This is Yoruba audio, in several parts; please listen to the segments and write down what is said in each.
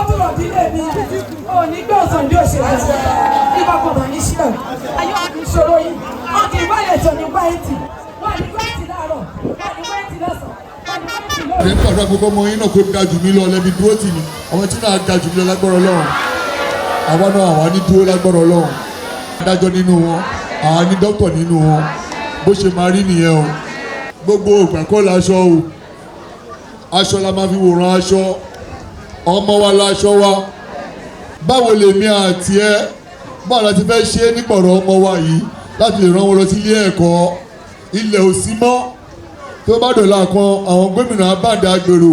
búrò dílé mi ò ní gbé ọ̀sán bí ó ṣe bẹ̀rẹ̀ nígbà kan mà ní sílẹ̀ ìṣòro yìí wọn kì í bá lè tọ̀ nípa ètì wọn ní pẹ́ẹ́tì láàárọ̀ wọn ní pẹ́ẹ́tì lọ́sàn-án wọn ní pẹ́ẹ́tì lọ́sàn-án. ṣé ń pàṣẹ gbogbo ọmọ yín náà kó ga jù mí lọ lẹ́bi dúró tì mí àwọn tí náà ga jù mí lọ lágbọ́rọ̀ Ọlọ́run àwa náà àwa ní dúró lágbọ́rọ̀ Ọlọ́run adájọ́ nínú wọn àwa ní dókítà nínú wọn bó ṣe máa rí nìyẹn o gbogbo ògbà kọ́ laṣọ o aṣọ la máa fi wòran aṣọ ọmọ wa laṣọ wa báwo lèmi àti ẹ báwo la ti fẹ́ ṣe é nípọ̀rọ̀ ọmọ wa yìí láti lè rán wọn lọ sí ilé ẹ̀kọ́ ilẹ̀ òsì mọ́ tó bá dọ̀la kan àwọn gómìnà abáǹdà agbèrò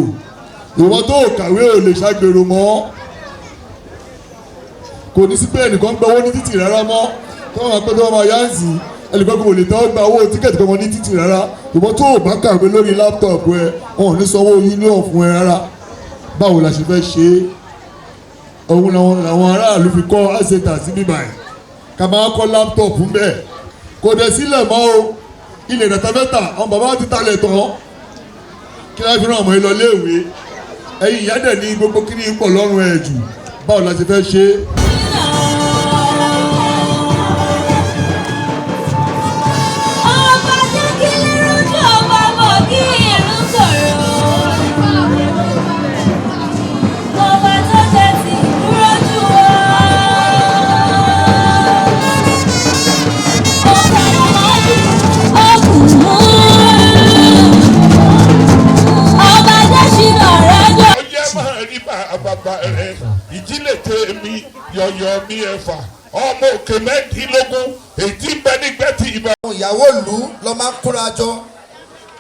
ìwọ tó kàwé ò lè ṣàgbèrò mọ́ kò ní sí pé ẹnìkan gba owó ní títì rárá mọ́ tó wọn pẹ́ tó wọn máa yá ń sìn ẹnìkan kò lè tọ́ gba owó tíkẹ́ẹ̀tì kan ní títì rárá ìwọ tó bá kàwé lórí láptọ̀pù ẹ wọn ò ní sanwó union fún ẹ rárá báwo la ṣe fẹ́ ṣe é òun làwọn aráàlú fi kọ́ àṣetà sí bíbá ẹ̀ ká máa kọ́ láptọ̀pù bẹ́ẹ̀ kò dẹ̀ sílẹ̀ mọ́ o ilẹ̀ ìdàtàfẹ́ta àwọn bàbá ti talẹ̀ tán kí láti fi ràn ọmọ yìí lọ léèwé ẹ̀yin ìyá dẹ̀ ní gbogbo kí ní pọ̀ lọ́rùn ẹ̀ jù báwo la ṣe fẹ́ ṣe é. ìdílé tèmi yọ̀yọ̀ mi ẹ̀fà ọmọ òkè mẹ́ẹ̀ẹ́dínlógún èyí ń bẹ nígbẹ́ tí ìbá. ìyàwó ìlú ló máa ń kóra jọ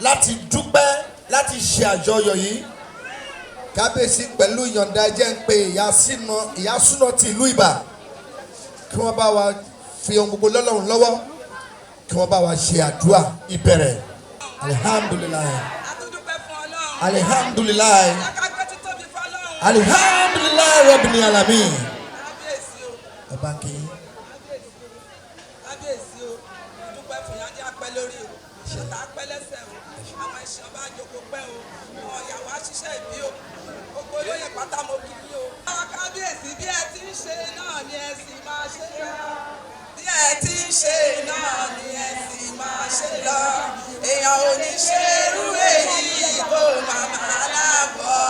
láti dúpẹ́ láti ṣe àjọyọ̀ yìí kábíyèsí pẹ̀lú ìyọ̀ǹda ẹjẹ́ ń pe ìyá súná ti ìlú Ìbà kí wọ́n bá wa fi ohun gbogbo lọ́lọ́run lọ́wọ́ kí wọ́n bá wa ṣe àdúrà ìbẹ̀rẹ̀ alihamdulilayi alihamdulilayi alihamdulilayi rabbil alamin. ọba ń kéyìn. kábíyèsí o dúpẹ́ fún yájẹ́ apẹ́ lórí o ṣètà apẹ́ lẹ́sẹ̀ o àwọn ẹ̀ṣẹ̀ ọba àjòkò pẹ́ o àwọn ìyàwó aṣiṣẹ́ ìbí o gbogbo olóyè pátá mo kí yín o. àwọn kábíyèsí bí ẹ ti ń ṣe náà ni ẹ sì máa ṣe lọ bí ẹ ti ń ṣe náà ni ẹ sì máa ṣe lọ èèyàn ò ní ṣe irú èyí kó màmá láàbọ̀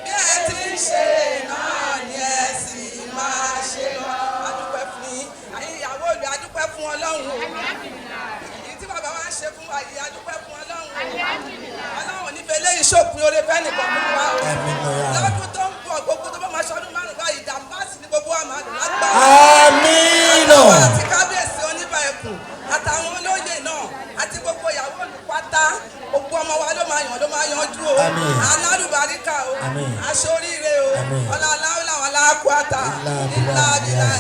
bí ẹ ti ń ṣe náà ni ẹ sì máa ṣe lọ. adúpẹ́ fún yín àyè ìyàwó ìlú adúpẹ́ fún Ọlọ́run o èyí tí bàbá wa ń ṣe fún wa yìí adúpẹ́ fún Ọlọ́run o Ọlọ́run nífẹ̀ẹ́ lẹ́yìn ṣòpin oore fẹ́ nìkan fún wa o lọ́dún tó ń bọ̀ gbogbo tó bá máa ṣọdún márùn-ún báyìí dàmbásì ní gbogbo wa máa dùn lágbára. àmín. àti kábíyèsí oníbà ẹkùn àtàwọn olóyè náà àti gbogbo ìyàwó olùpátá gbogbo ọmọ wa ló máa yanjú o alárùbáríkà o aṣoríire o ọlọ́láwùlà aláàkúátà ńlá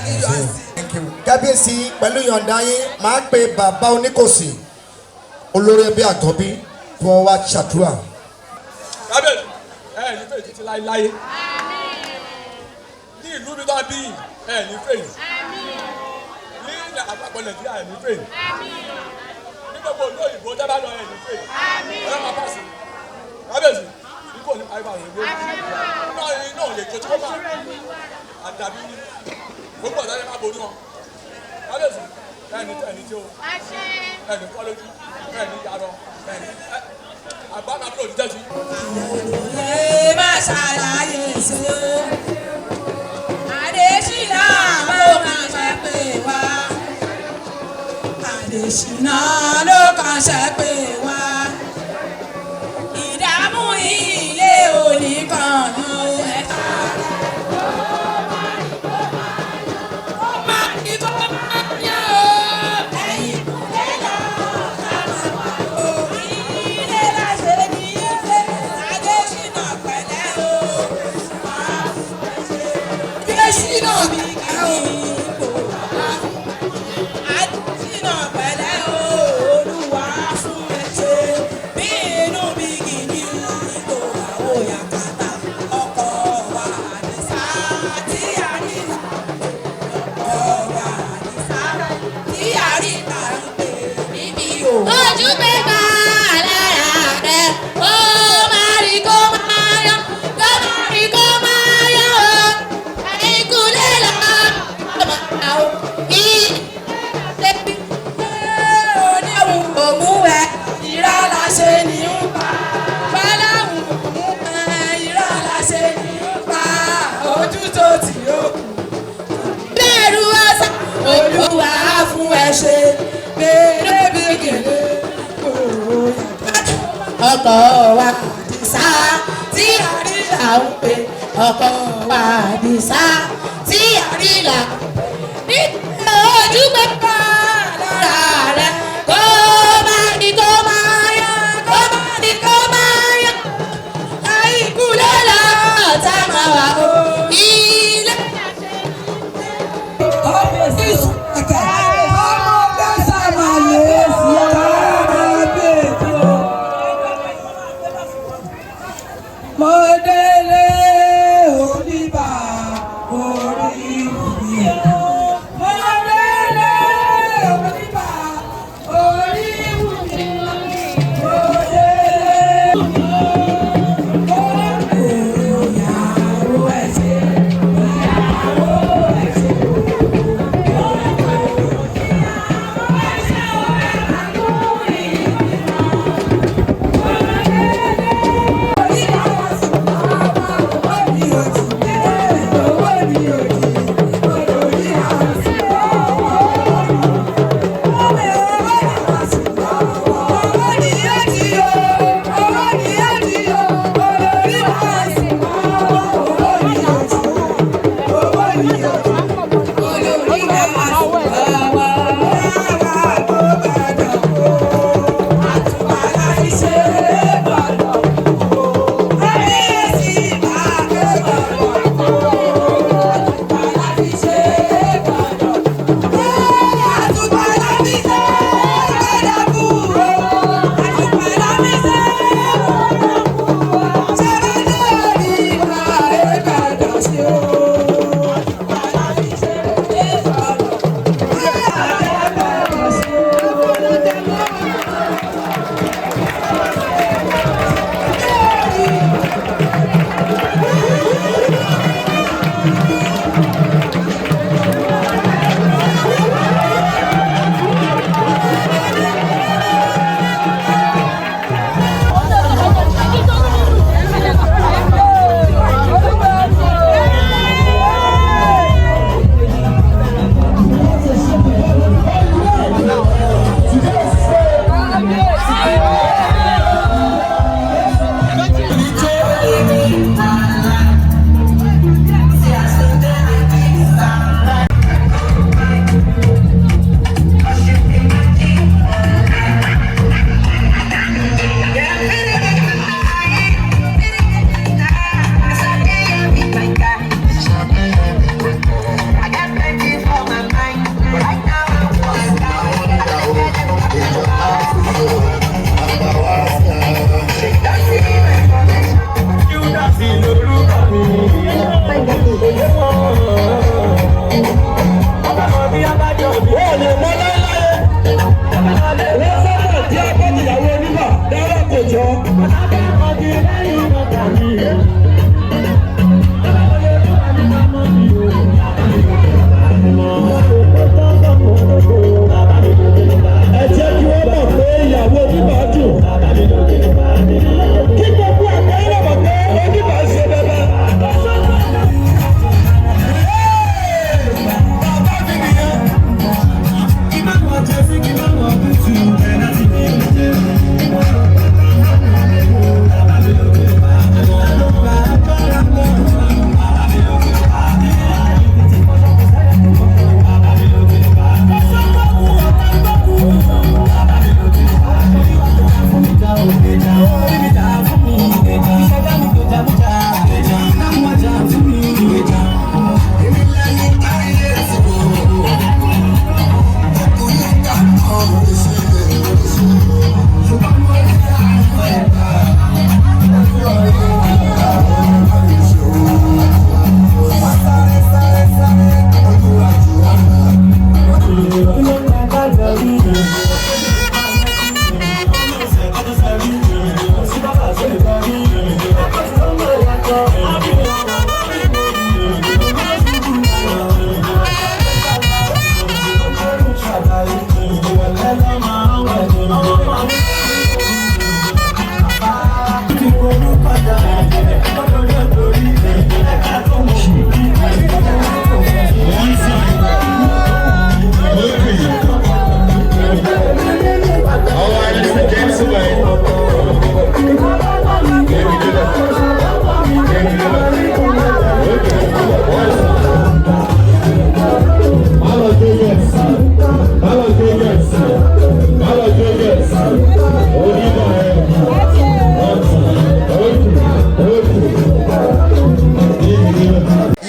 níyọ̀ àti. kábíyèsí pẹ̀lú ìyọ̀ǹda yín máa pe bàbá Oníkòsí olórí ẹbí àkọ́bí kí wọ́n wá ṣàdúrà. kábíyèsí ní fèyí títí láéláé ní ìlú mi bá bí ní fèyí ní àpapọ̀ Nàìjíríà ní fèyí ní gbogbo olú òyìnbó jábá lọ ní fèyí ọlọ́run máa pàṣẹ kábíyèsí ní kò ní àyíká rẹ̀ lé iná ò lè tó tí wọ́n bá àdàbí ní gbogbo ọ̀dọ́ yẹn máa borí wọn kábíyèsí ẹni tí ó ẹni kọ́ lójú ẹni yarọ ẹni àgbàdo àbúrò ní tẹ́sí. ẹ má ṣàlàyé ṣe Adésínà ló kàn ṣe pé wá Adésínà ló kàn ṣe pé wá ìdààmú ilé oníkan ló ẹ̀ka. ọkọ wa Àdìsá tí àrílà ń pè ọkọ wa Àdìsá tí àrílà nígbà ojú pépà lára rẹ kó má ní kó máa yá kó má ní kó máa yá àìkú lọ́la tá a máa wà ó ilé. Mọ̀dẹ́lẹ̀ oníbà orí mi. Mọ̀dẹ́lẹ̀ oníbà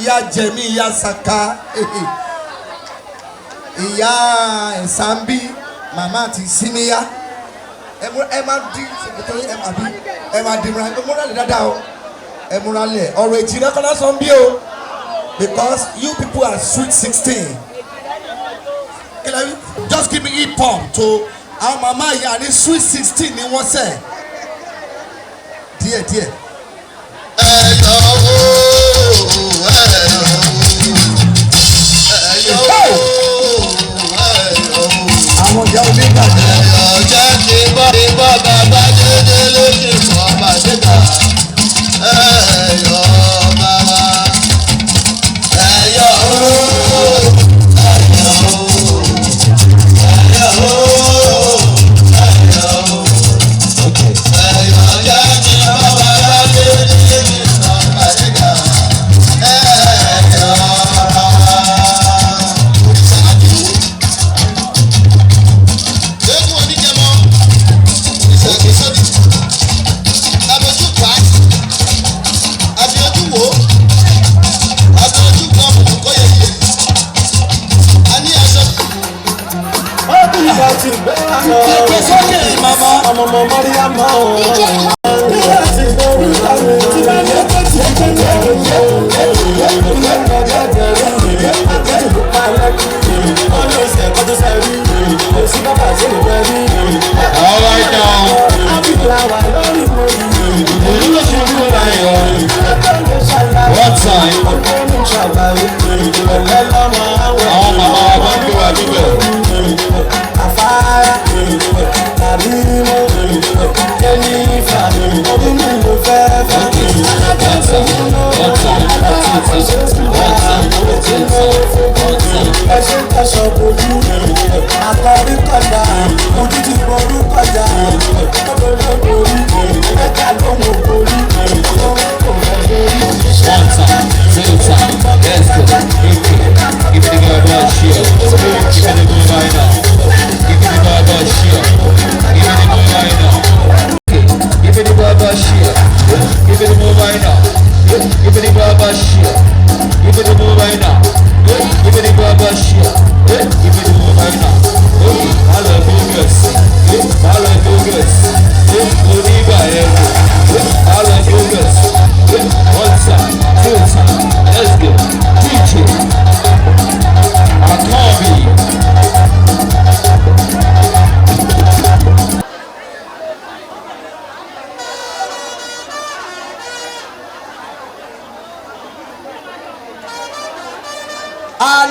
ìyá jẹ̀mí ìyá saka ìyá ẹ̀sánbí màmá àti síníyá ẹ máa di ṣèkìtọ́ ẹ máa di múra lẹ̀ dáadáa o ẹ múra lẹ̀ ọ̀rọ̀ èjì rẹ kọ́lá sọ ń bí o because you people are sweet 16 just give me hip hop to àwọn màmá ìyá ní sweet 16 ni wọ́n sẹ̀ díẹ̀. àwọn ìyá onígbàgbọ́. ọjọ́ ti bọ́ bàbá dédé lókè fún ọba dídá ẹ̀yọ́ bàbá ẹ̀yọ́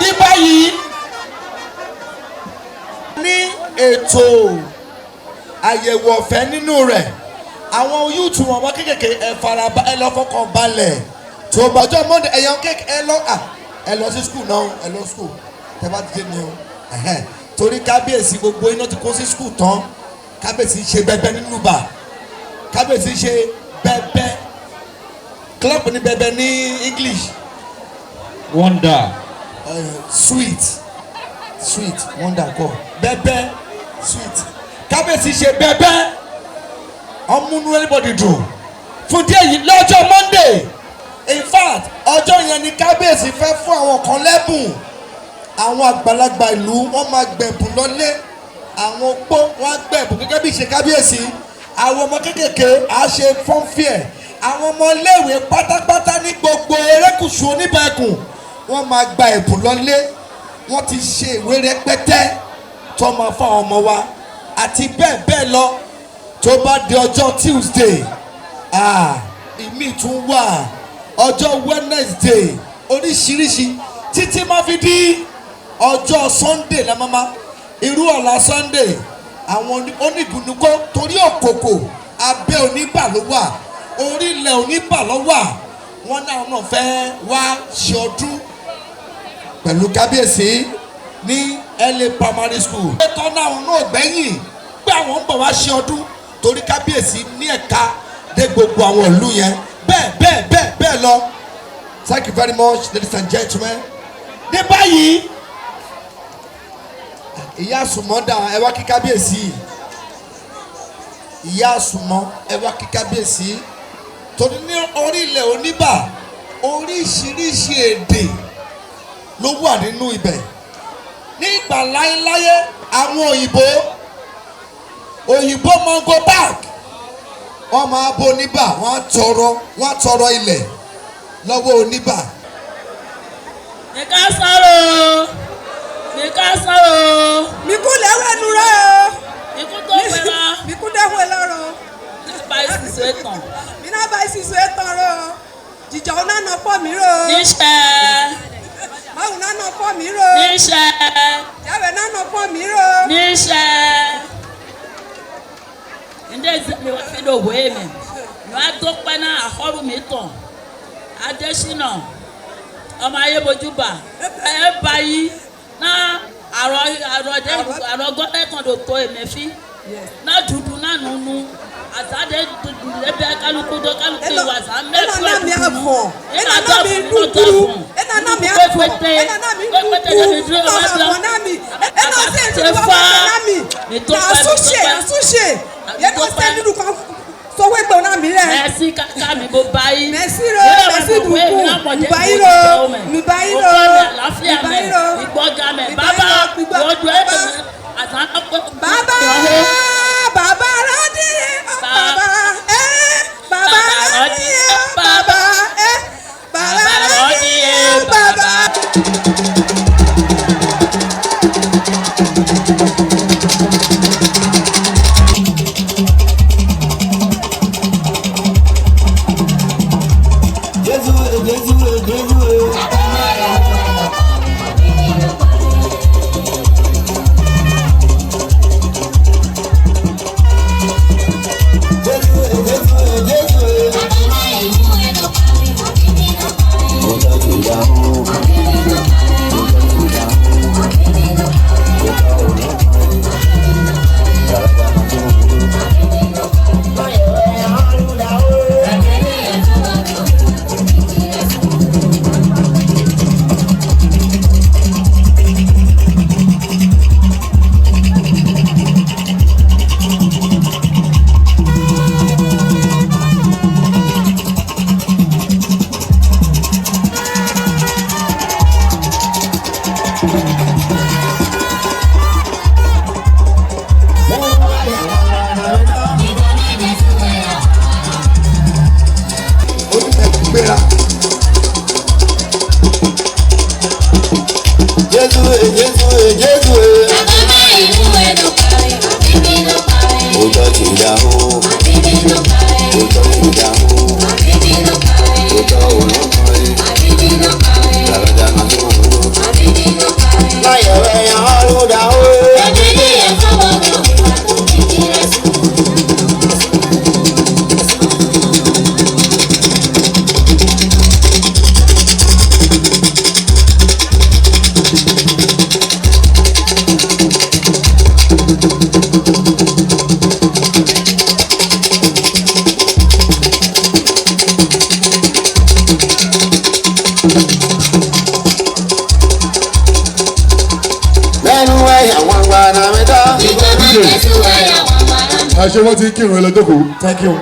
ní báyìí ní ètò àyẹ̀wò ọ̀fẹ́ nínú rẹ̀ àwọn yúùtù ọmọ kékèké ẹ lọ fọkàn balẹ̀ tó bọ́jọ́ mọ́ndé ẹ̀yàn kéèké ẹ lọ sí skul náà ẹ lọ skul tẹ bá ti dé ní o torí kábíyèsí gbogbo iná ti kó sí skul tán kábíyèsí ṣe bẹbẹ nínú bá kábíyèsí ṣe bẹbẹ club ní bẹbẹ ní English. Wonder. Sweet wonder kọ bẹbẹ sweet kábíyèsí ṣe bẹbẹ ọmúnú anybody dùn fún díẹ̀ yìí lọ́jọ́ Monday in fact ọjọ́ yẹn ni kábíyèsí fẹ́ fún àwọn kan lẹ́bùn àwọn àgbàlagbà ìlú wọ́n máa gbẹ̀bùn lọ́lé àwọn opó wọ́n á gbẹ̀bùn gẹ́gẹ́ bí ìṣe kábíyèsí àwọn ọmọ kékèké á ṣe fọ́nfìẹ̀ àwọn ọmọ iléèwé pátápátá ní gbogbo erékùṣù oníbẹ̀kùn wọ́n máa gba ẹ̀bùn lọ́lé wọ́n ti ṣe ìwé rẹpẹtẹ tó máa fún àwọn ọmọ wa àti bẹ́ẹ̀ bẹ́ẹ̀ lọ tó bá di ọjọ́ Tuesday ìmí tún wà ọjọ́ Wednesday oríṣiríṣi títí máa fi di ọjọ́ Sunday la mama irú ọ̀la Sunday àwọn onígunukó torí òkòkò abẹ́ oníbà ló wà orílẹ̀ oníbà ló wà wọ́n náà fẹ́ wá ṣe ọdún pẹ̀lú kábíyèsí ní LA Primary School. ètò náà náà gbẹ̀yìn pé àwọn ń bọ̀ wá ṣe ọdún torí kábíyèsí ní ẹ̀ka dé gbogbo àwọn ìlú yẹn bẹ́ẹ̀ lọ. Thank you very much ladies and gentlemen. ní báyìí ìyá àsùnmọ́dà ẹ wá kí kábíyèsí ìyá àsùnmọ́ ẹ wá kí kábíyèsí torí ní orílẹ̀ oníbà oríṣiríṣi èdè ló wà nínú ibẹ̀. Ní ìgbà láéláyé àwọn òyìnbó mongo park wọ́n máa bó oníbà wọ́n tọrọ ilẹ̀ lọ́wọ́ oníbà. Nìkan sọ̀rọ̀ Mikú lẹ́wẹ̀ nurẹ̀ o. Mikú tó wẹ̀rọ. Mikú dẹ́wẹ̀ lọ́rọ̀. Báyìí sísè tán. Mina báyìí sísè tán rẹ̀ o. Jìjà ọ̀nà náà pọ̀ mí rẹ̀ o. Níṣẹ́. Máwù náà náà pọ̀ mí rẹ̀ o. Níṣẹ́. Jáwé náà náà pọ̀ mí rẹ̀ o. Níṣẹ́. Ndé mi wá fi dòwò èmi. Mi wá tó pẹ́ náà àkọ́rù mi tàn. Adésínà. Ọmọ ayébojúbà. Ẹ báyìí náà àrọ̀ gọ́dẹ̀tàn ló tó èmi fi. Náà dúdú náà nùnú. Àtàdé lébè kálukú ìwàsá mẹ́fù ẹ̀dùnkùnú. Ẹ̀nà náà mi dúdú. Ẹ̀nà náà mi àfọ̀. Ẹ̀nà náà mi dúdú. Ẹ̀nà sì ń tún bọ́ ọ̀nà mi. Àsúnṣe. Yẹ́n tó sẹ́ nínú kan sowó ìgbà ọ̀nà mi rẹ̀. Mẹ́sì kàkà mi bó báyìí. Mẹ́sì ro dùnkù. Mùbáyìí ro. Ìgbọ́gàmẹ̀ bàbá lójú ẹ̀ bàbá rọ́dí bàbá rọ́dí bàbá rọ́dí bàbá. Àṣé wọ́n ti kírun ẹlẹ́dọ́kọ̀. Thank you.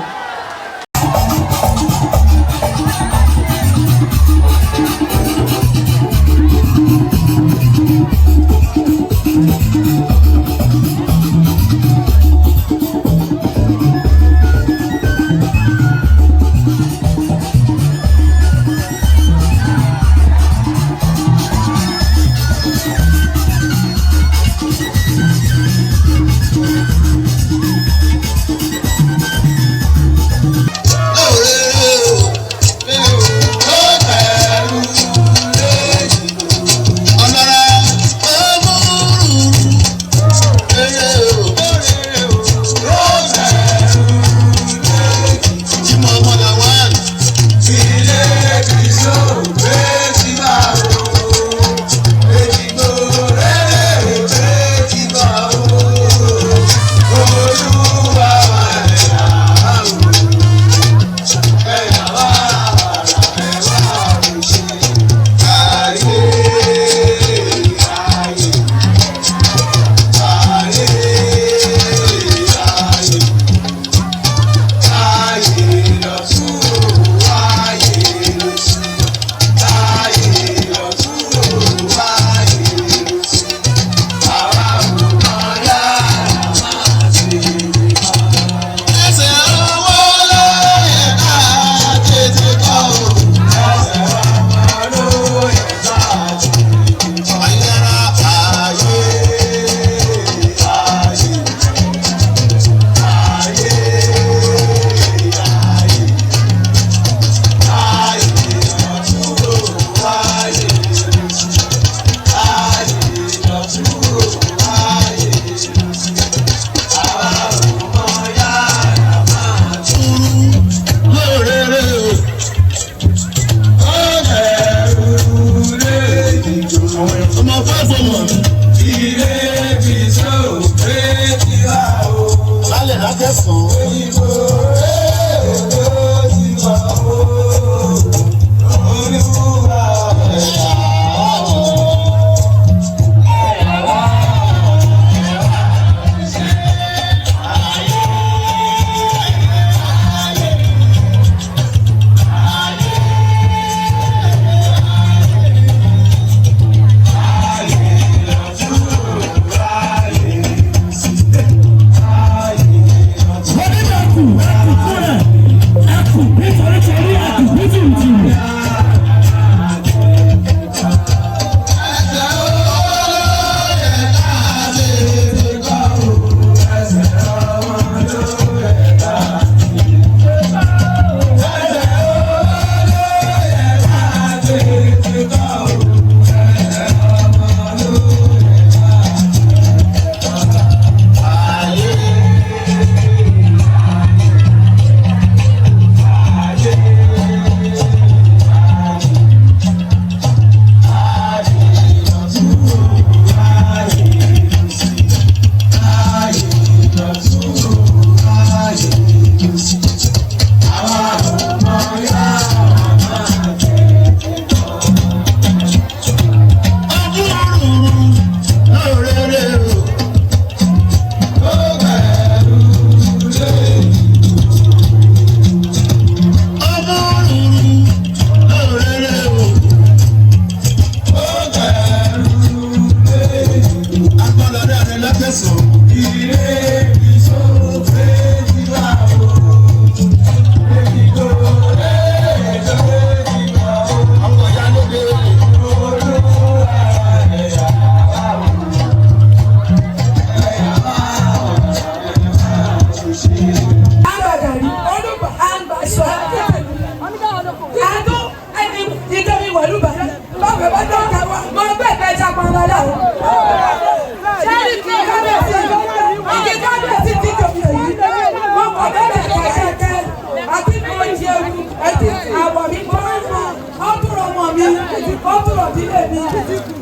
ìdílé mi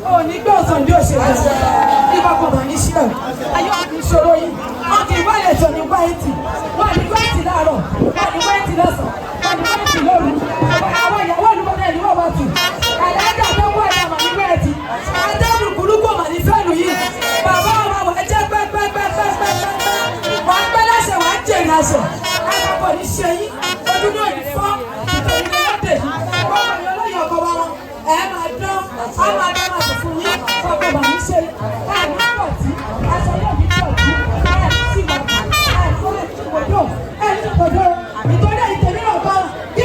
ò ní gbé ọ̀sán bí òṣèlú nípa kò mà ní sílẹ̀ ìṣòro yìí wọn kì í bá lè tọ̀ nípa ẹtì wọn ní kó ẹtì láàárọ̀ wọn ní kó ẹtì lọ́sàn wọn ní kó ẹtì lóru àwọn ìyàwó olùkọ́ni ẹ̀dínwó wọn tù àlàájá tó wọ ẹ̀yà mà ní kó ẹtì àtẹ́wù kúrúkú mà ní fẹ́ẹ̀lù yìí bàbá wa wà jẹ́ pẹ́pẹ́pẹ́pẹ́pẹ́ wà á pẹ́ láṣẹ wà á jèrè àṣẹ àkọ́kọ́ ní ṣe yín ojú náà ní fọ́ ìtòrí ní lọ́dẹ̀ wọ́n kọ́ ní olóyè ọkọ̀ wa wọn ẹ̀ máa dán á máa dán máa sọ fún yín ọkọ̀ bà ní ṣe ẹ̀ ní pọ̀ tí aṣọ yóò ní pọ̀ tí ẹ̀ ní sí bàbá ẹ̀ kọ́ ẹ̀ ní gbòdò ẹ̀ ní gbòdò ìtòrí ẹ̀ ìtòrí náà bá kí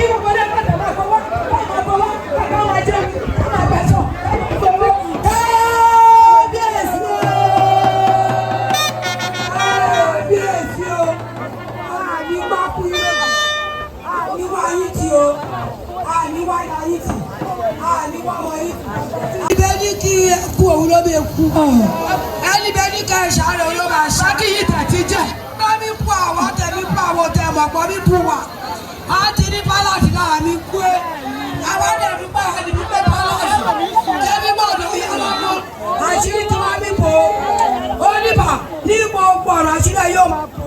gbogbo ẹ̀ kọ́ tẹ̀lé àkọ́wọ́ kàkà máa jẹ́ máa bẹ̀sọ̀ ìgbòho ibẹ̀ ní kí ẹ kú òun ló bẹ kú ẹni bẹ ní ká ẹ ṣàárẹ̀ òun ló bá ṣákìyí tẹ̀tí jẹ́ bá mi bú àwọn tẹ̀mí bú àwọn tẹ̀ mọ̀pọ̀ mi bú wa á ti ní pálọ̀tì náà mi kú ẹ àwọn ẹ̀mí bá wà ní pípẹ́ pálọ̀tì kẹ́mi gbọ́dọ̀ yà lọ́wọ́ àṣírí tí wọ́n mi bò ó níbà ní gbogbo ọ̀rọ̀ àṣírí yóò máa bò.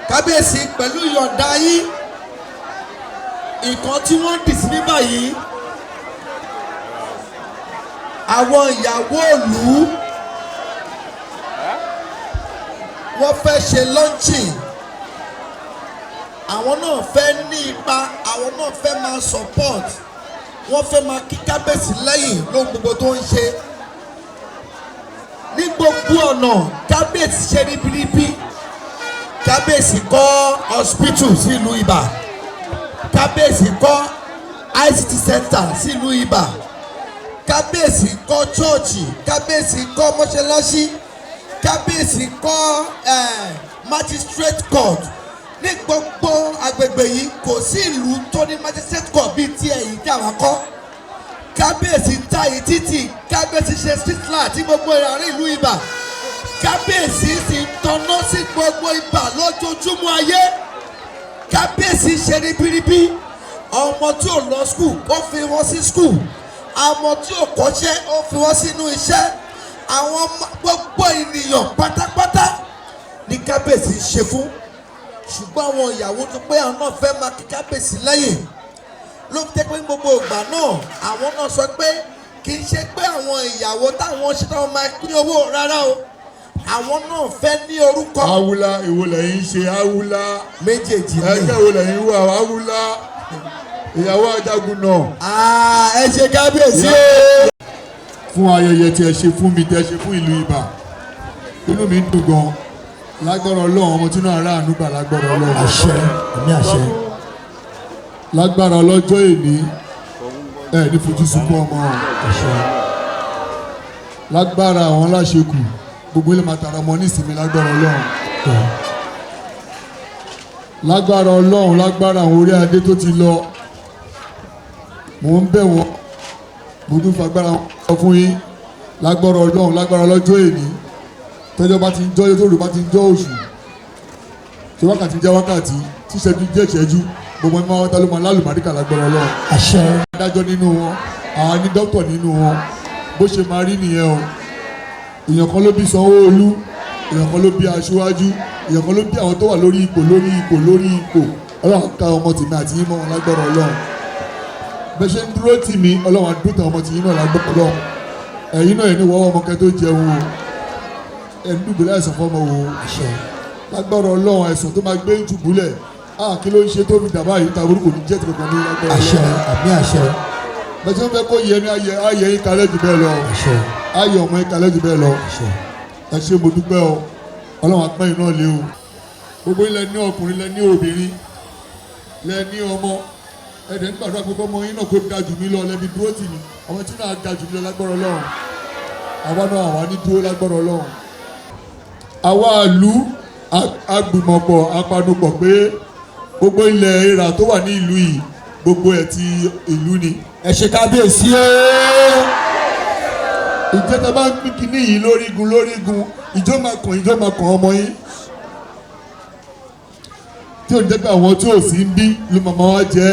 kábíyèsí pẹ̀lú ìyọ̀ǹda yín nǹkan tí wọ́n dì sí ní báyìí àwọn ìyàwó ìlú wọ́n fẹ́ ṣe launching àwọn náà fẹ́ ní ipa àwọn náà fẹ́ máa support wọ́n fẹ́ máa kí kábíyèsí lẹ́yìn lóhun gbogbo tó ń ṣe ní gbogbo ọ̀nà kábíyèsí ṣe ribiribi kábíyèsí kọ́ hospital sílùú Ìbà kábíyèsí kọ́ ICT center sílùú Ìbà kábíyèsí kọ́ chọ́ọ̀chì kábíyèsí kọ́ mọ́ṣáláṣí kábíyèsí kọ́ magistrate court ní gbogbo agbègbè yìí kò sí ìlú tó ní magistrate court bíi tiẹ̀ yìí tí àwọn kọ́ kábíyèsí táyì títì kábíyèsí ṣe street light tí gbogbo ìrànlẹ́ ìlú Ìbà kábíyèsí sì ń tọ́nà sí gbogbo Ìbà lójoojúmọ́ ayé kábíyèsí ṣe ribiribi ọmọ tí ò lọ skul ó fi wọn sí skul ọmọ tí ò kọ́ṣẹ́ ó fi wọn sínú iṣẹ́ àwọn gbogbo ènìyàn pátápátá ní kábíyèsí ṣe fún ṣùgbọ́n àwọn ìyàwó tó pé àwọn náà fẹ́ máa kí kábíyèsí lẹ́yìn ló ń tẹ́ pé gbogbo ìgbà náà àwọn náà sọ pé kì í ṣe pé àwọn ìyàwó táwọn ṣe táwọn máa pín owó rárá o àwọn náà fẹ́ ní orúkọ. awúlá èwo lẹ́yìn ṣe awúlá méjèèjì ní ẹgbẹ́ wo lẹ́yìn wà awúlá ìyàwó ajagun náà. ẹ ṣe kábíyèsí o. fún ayẹyẹ tí ẹ ṣe fún mi tí ẹ ṣe fún ìlú Ìbà inú mi ń dùn gan lágbára Ọlọ́run ọmọ tí náà ráàánú gbà lágbára Ọlọ́run. àṣẹ ẹ̀mí àṣẹ. lágbára ọlọ́jọ́ èní ẹ ní fojú sunkún ọmọ. àṣẹ. lágbára àwọn aláṣekù gbogbo ilé máa tara ọmọ ní ìsinmi lágbára Ọlọ́run. lágbára Ọlọ́run lágbára àwọn orí adé tó ti lọ mò ń bẹ̀ wọ́n mo tún fagbára sọ fún yín lágbára Ọlọ́run lágbára ọlọ́jọ́ èní tọ́jọ́ bá ti ń jọ́ yóò tó bá ti ń jọ́ oṣù tí wákàtí jẹ́ wákàtí tí ìṣẹ́jú jẹ́ ìṣẹ́jú gbogbo ẹni máa wọ́n ta ló máa lálùmọ́ríkà lágbára Ọlọ́run. àṣẹ. adájọ́ nínú wọn àwọn ní dókítà nínú wọn bó ṣe máa rí nìyẹn o èèyàn kan ló bí Sanwó-Olú èèyàn kan ló bí Aṣíwájú èèyàn kan ló bí àwọn tó wà lórí ipò Ọlọ́run ká ọmọ tèmi àti yín mọ́ wọn lágbára Ọlọ́run bẹ́ẹ̀ ṣe ń dúró tì mí Ọlọ́run á dúró tàn ọmọ tì yín náà lágbára Ọlọ́run ẹ̀yin náà ẹ̀ ní wọ́wọ́ ọmọ kẹ́ tó jẹun o ẹ̀ ń dùgbò láìsàn fọ́mọ o lágbára Ọlọ́run àìsàn tó máa gbé jùbúlẹ̀ kí ló ń ṣe tó fi dàbá yìí tàbí kò ní jẹ́ tìkankan ní lágbára Ọlọ́run. àṣẹ àmì àṣẹ. bẹ́ẹ̀ ṣe ń fẹ́ kó yẹ ní ayẹ yín kalẹ̀ jù bẹ́ẹ̀ lọ ayẹ ọmọ yín kalẹ̀ jù bẹ́ẹ̀ lọ ẹ ṣé mo dúpẹ́ o Ọlọ́run apẹ́yìn náà lé o gbogbo ilẹ̀ ní ọkùnrin lẹ ní obìnrin lẹ ní ọmọ ẹ̀dẹ̀ ń gbàdúrà pé ọmọ yín náà kó ga jù mí lọ lẹ́bi dúró tì mí ọmọ tí náà ga jù mí lọ lágbára Ọlọ́run àwa náà àwa ní dúró lágbára Ọlọ́run àwa ìlú agbìmọ̀pọ̀ apanupọ̀ pé gbogbo ilẹ̀ ìrà tó wà ní ìlú yìí gbogbo ẹ̀ ti ìlú ni. ẹ ṣe kábíyèsí o. ìjẹta bá ń pín kínní yìí lórígun ìjọ máa kàn ọmọ yín tí ò ń jẹ́ pé àwọn tí ò sí ń bí ló màmá wa jẹ́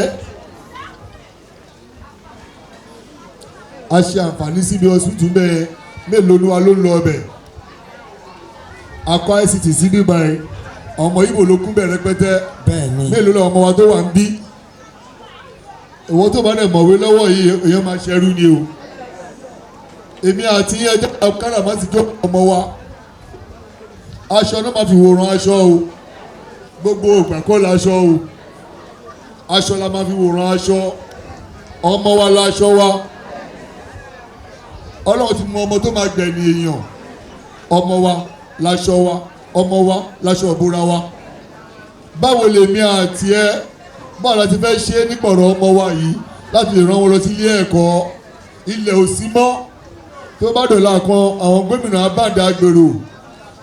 a ṣe àǹfààní síbi ọsùtù bẹ́ẹ̀ mélòó ni wa ló ń lọ ọbẹ̀ akọ ICT sí bíbá ẹ ọmọ Ìgbò ló kún bẹ̀ rẹpẹtẹ mélòó lọ ọmọ wa tó wà ń bí ìwọ tó bá dẹ̀ mọ̀wé lọ́wọ́ yìí èèyàn máa ṣẹrú ni o èmi àti ẹjọ́ káràmásì jó ọmọ wa aṣọ náà máa fi wòran aṣọ o gbogbo ògbà kọ́ laṣọ o aṣọ la máa fi wòran aṣọ ọmọ wa laṣọ wa Ọlọ́run ti mú ọmọ tó máa gbẹ̀mí èèyàn ọmọ wa laṣọ wa ọmọ wa laṣọ ìbora wa báwo lèmi àti ẹ báwo la ti fẹ́ ṣe nípọ̀rọ̀ ọmọ wa yìí láti lè rán wọn lọ sí ilé ẹ̀kọ́ ilẹ̀ òsì mọ́ tó bá dọ̀la kan àwọn gómìnà abáǹdà agbèrò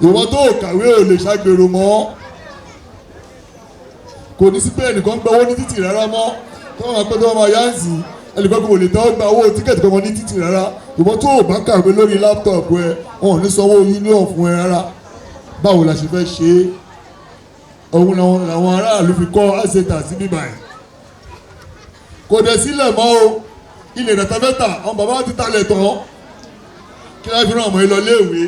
ìwọ tó kàwé ò lè ṣàgbèrò mọ́ kò ní sí pé ẹnìkan gba owó ní títì rárá mọ́ tó wọn pẹ́ tó wọn máa yá ń sìn ẹnìkan kò lè tọ́ gba owó tíkẹ́ẹ̀tì kan ní títì rárá ìwọ tó bá kàwé lórí láptọ̀pù ẹ wọn ò ní sanwó union fún ẹ rárá báwo la ṣe fẹ́ ṣe é òun làwọn aráàlú fi kọ́ àṣetà sí bíbá ẹ̀ kò dẹ̀ sílẹ̀ mọ́ o ilẹ̀ ìdàtà mẹ́ta àwọn bàbá ti talẹ̀ tán kí láti fi ràn ọmọ yìí lọ léèwé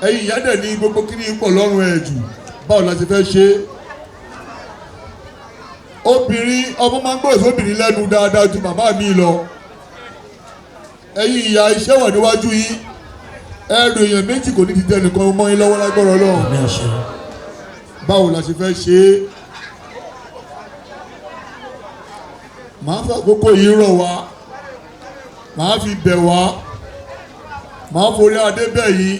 ẹ̀yin ìyá dẹ̀ ní gbogbo kíní pọ̀ lọ́rùn ẹ̀ jù báwo la ṣe fẹ́ ṣe é obìnrin ọmọ máa ń gbọ́dọ̀ sóbìnrin lẹ́nu dáadáa ju bàbá mi lọ ẹ̀yin ìyá iṣẹ́ wà níwájú yín ẹrù èèyàn méjì kò ní ti tẹ nìkan mọ́ yín lọ́wọ́ lágbára Ọlọ́run báwo la ṣe fẹ́ ṣe é màá fi àkókò yìí rọ̀ wá màá fi bẹ̀ wá màá forí adé bẹ̀ yìí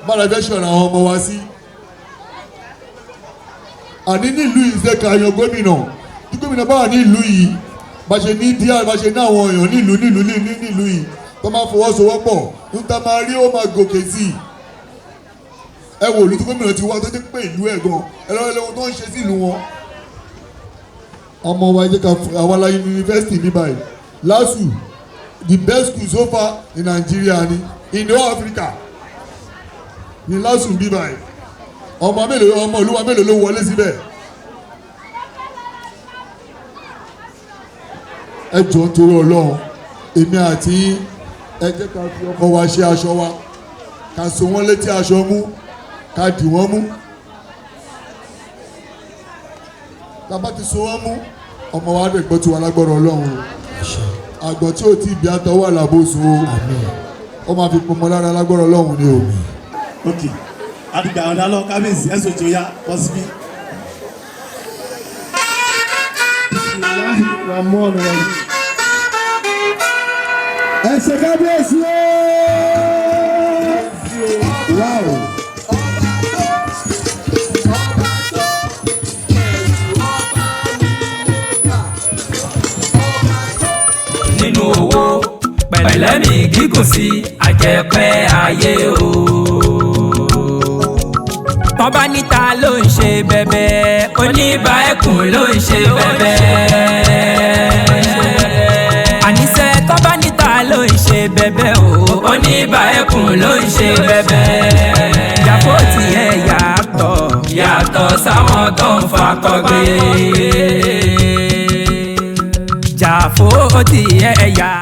bára fẹ́ ṣọ̀rọ̀ àwọn ọmọ wa sí àní nílùú ìṣẹ́ka yan gómìnà tí gómìnà bá wà ní ìlú yìí bá ṣe ní díẹ̀ bá ṣe ní àwọn èèyàn nílùú yìí tó máa fọwọ́sowọ́pọ̀ ń ta máa rí ó máa gòkè sí i ẹ wò olú tí gómìnà ti wá tó ti pé ìlú ẹ̀ gan ẹ lọ́wọ́ ẹlẹ́wọ̀n tó ń ṣe sí ìlú wọn. ọmọ wa jẹ́ ká àwàlá yunifásitì ní báyìí LASU the best school so far in Nigeria ni in the whole Africa ní LASU bí báyìí ọmọ olúwa mélòó ló wọlé síbẹ̀. ẹ jọ ń torí Ọlọ́run èmi àti ẹ jẹ́ ká fi ọkọ wa ṣe aṣọ wa ká so wọ́n létí aṣọ mú ká dì wọ́n mú tá bá ti so wọ́n mú ọmọ wa dẹ̀ gbọ́ tí wà lágbọ́rọ̀ Ọlọ́run àgbọ̀ tí ò tí ìbí àtọwọ́ àlàbòsùn o ó máa fi pọnmọ lára lágbọ́rọ̀ Ọlọ́run ni o. ok àdìgbà ọ̀dà lọ kábíyèsí ẹ̀sùn tó yá pọ́sibí. Ramon wọ̀nyí. Ẹ ṣe kábíyèsí o. Wow. Nínú owó pẹ̀lẹ́mì gígùn sí àjẹpẹ́ ayé o. Wọ́n bá níta ló ń ṣe bẹ̀bẹ̀, oníbà ẹkùn ló ń ṣe bẹ̀bẹ̀. Àníṣe tó bá níta ló ń ṣe bẹ̀bẹ̀ o, oníbà ẹkùn ló ń ṣe bẹ̀bẹ̀. Jàfó tiẹ̀ yàtọ̀ sáwọn tó ń fakọgbé. Jàfó tiẹ̀ yà.